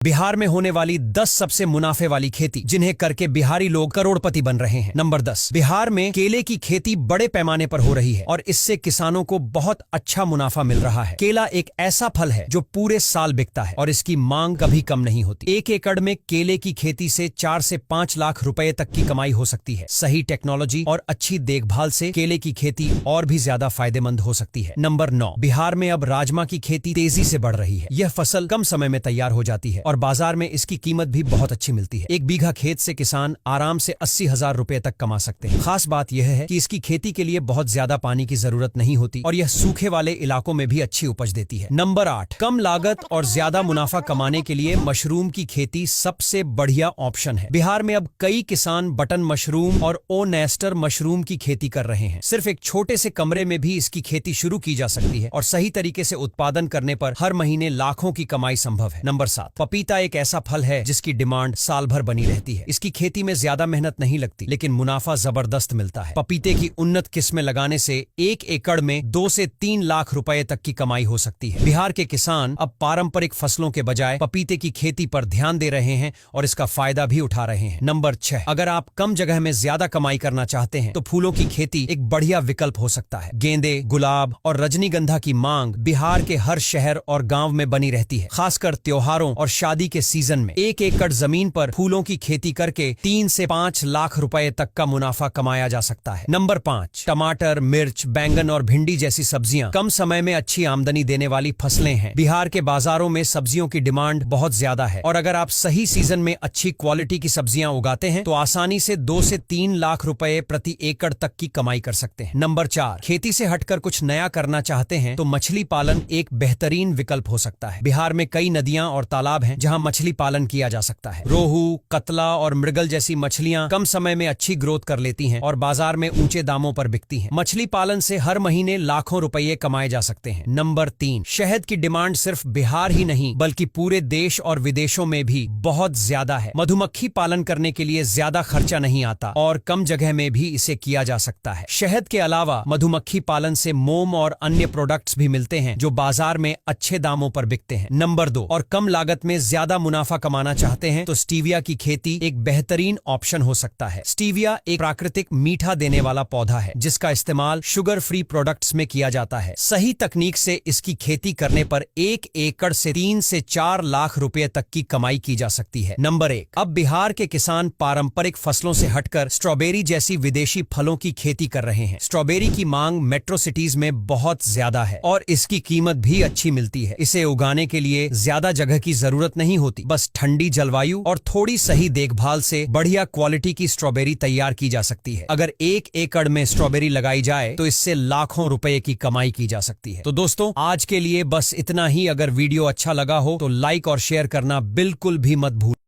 बिहार में होने वाली 10 सबसे मुनाफे वाली खेती जिन्हें करके बिहारी लोग करोड़पति बन रहे हैं। नंबर 10, बिहार में केले की खेती बड़े पैमाने पर हो रही है और इससे किसानों को बहुत अच्छा मुनाफा मिल रहा है। केला एक ऐसा फल है जो पूरे साल बिकता है और इसकी मांग कभी कम नहीं होती। 1 एकड़ में केले की खेती से 4 से 5 लाख रुपए तक की कमाई हो सकती है। सही टेक्नोलॉजी और अच्छी देखभाल से केले की खेती और भी ज्यादा फायदेमंद हो सकती है। नंबर 9, बिहार में अब राजमा की खेती तेजी से बढ़ रही है। यह फसल कम समय में तैयार हो जाती है और बाजार में इसकी कीमत भी बहुत अच्छी मिलती है। 1 बीघा खेत से किसान आराम से 80,000 रुपए तक कमा सकते हैं। खास बात यह है कि इसकी खेती के लिए बहुत ज्यादा पानी की जरूरत नहीं होती और यह सूखे वाले इलाकों में भी अच्छी उपज देती है। नंबर 8, कम लागत और ज्यादा मुनाफा कमाने के लिए मशरूम की खेती सबसे बढ़िया ऑप्शन है। बिहार में अब कई किसान बटन मशरूम और ओनेस्टर मशरूम की खेती कर रहे हैं। सिर्फ एक छोटे से कमरे में भी इसकी खेती शुरू की जा सकती है और सही तरीके से उत्पादन करने पर हर महीने लाखों की कमाई संभव है। नंबर 7, पपीता एक ऐसा फल है जिसकी डिमांड साल भर बनी रहती है। इसकी खेती में ज्यादा मेहनत नहीं लगती लेकिन मुनाफा जबरदस्त मिलता है। पपीते की उन्नत किस्में लगाने से 1 एकड़ में 2 से 3 लाख रुपए तक की कमाई हो सकती है। बिहार के किसान अब पारंपरिक फसलों के बजाय पपीते की खेती पर ध्यान दे रहे हैं और इसका फायदा भी उठा रहे हैं। नंबर 6, अगर आप कम जगह में ज्यादा कमाई करना चाहते हैं तो फूलों की खेती एक बढ़िया विकल्प हो सकता है। गेंदे, गुलाब और रजनीगंधा की मांग बिहार के हर शहर और गांव में बनी रहती है। खासकर त्योहारों और शादी के सीजन में 1 एकड़ जमीन पर फूलों की खेती करके 3 से 5 लाख रुपए तक का मुनाफा कमाया जा सकता है। नंबर 5, टमाटर, मिर्च, बैंगन और भिंडी जैसी सब्जियां कम समय में अच्छी आमदनी देने वाली फसलें हैं। बिहार के बाजारों में सब्जियों की डिमांड बहुत ज्यादा है और अगर आप सही सीजन में अच्छी क्वालिटी की सब्जियां उगाते हैं तो आसानी से 2 से 3 लाख रुपए प्रति एकड़ तक की कमाई कर सकते हैं। नंबर 4, खेती से हटकर कुछ नया करना चाहते हैं तो मछली पालन एक बेहतरीन विकल्प हो सकता है। बिहार में कई नदियां और तालाब हैं जहां मछली पालन किया जा सकता है। रोहू, कतला और मृगल जैसी मछलियां कम समय में अच्छी ग्रोथ कर लेती हैं और बाजार में ऊंचे दामों पर बिकती हैं। मछली पालन से हर महीने लाखों रुपए कमाए जा सकते हैं। नंबर 3, शहद की डिमांड सिर्फ बिहार ही नहीं बल्कि पूरे देश और विदेशों में भी बहुत ज्यादा है। मधुमक्खी पालन करने के लिए ज्यादा खर्चा नहीं आता और कम जगह में भी इसे किया जा सकता है। शहद के अलावा मधुमक्खी पालन से मोम और अन्य प्रोडक्ट्स भी मिलते हैं जो बाजार में अच्छे दामों पर बिकते हैं। नंबर 2, और कम लागत में ज्यादा मुनाफा कमाना चाहते हैं तो स्टीविया की खेती एक बेहतरीन ऑप्शन हो सकता है। स्टीविया एक प्राकृतिक मीठा देने वाला पौधा है जिसका इस्तेमाल शुगर फ्री प्रोडक्ट्स में किया जाता है। सही तकनीक से इसकी खेती करने पर 1 एकड़ से 3 से 4 लाख रुपए तक की कमाई की जा सकती है। नंबर 1, अब बिहार के किसान पारंपरिक फसलों से हटकर स्ट्रॉबेरी जैसी विदेशी फलों की खेती कर रहे हैं। स्ट्रॉबेरी की मांग मेट्रो सिटीज में बहुत ज्यादा है और इसकी कीमत भी अच्छी मिलती है। इसे उगाने के लिए ज्यादा जगह की जरूरत नहीं होती, बस ठंडी जलवायु और थोड़ी सही देखभाल से बढ़िया क्वालिटी की स्ट्रॉबेरी तैयार की जा सकती है। अगर 1 एकड़ में स्ट्रॉबेरी लगाई जाए तो इससे लाखों रुपए की कमाई की जा सकती है। तो दोस्तों, आज के लिए बस इतना ही। अगर वीडियो अच्छा लगा हो तो लाइक और शेयर करना बिल्कुल भी मत भूलिए।